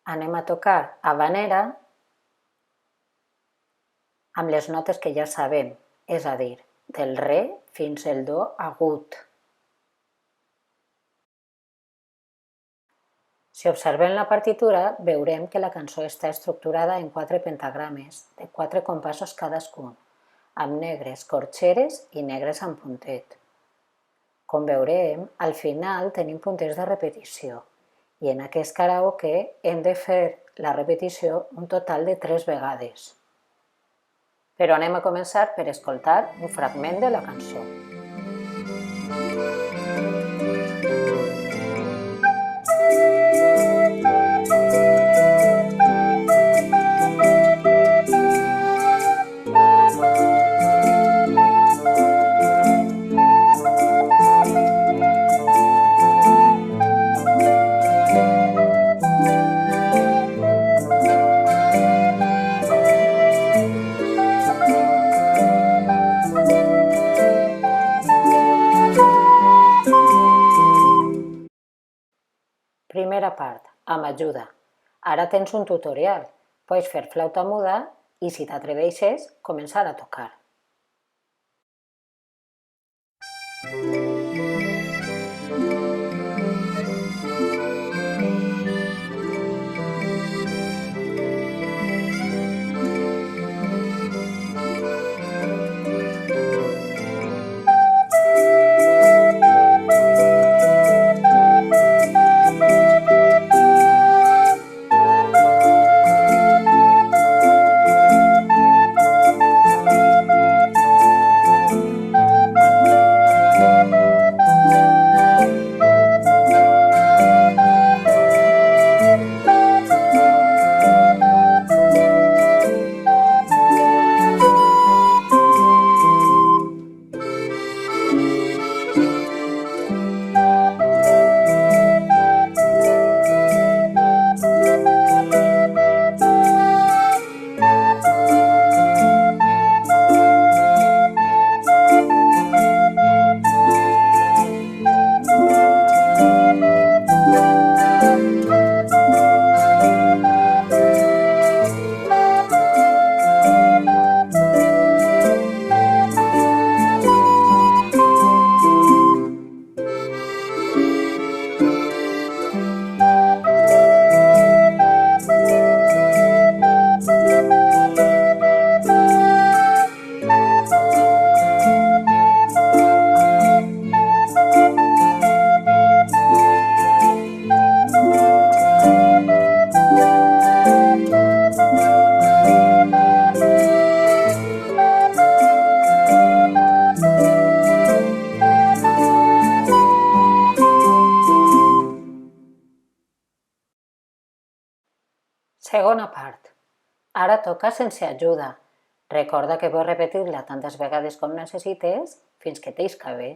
Anem a tocar havanera amb les notes que ja sabem, és a dir, del re fins al do agut. Si observem la partitura, veurem que la cançó està estructurada en 4 pentagrames, de 4 compassos cadascun, amb negres corxeres i negres amb puntet. Com veurem, al final tenim punters de repetició i en aquest karaoke hem de fer la repetició un total de 3 vegades. Però anem a començar per escoltar un fragment de la cançó. Primera part, amb ajuda. Ara tens un tutorial. Pots fer flauta muda i, si t'atreveixes, començar a tocar. Segona part. Ara toca sense ajuda. Recorda que pots repetir-la tantes vegades com necessites fins que t'isca bé.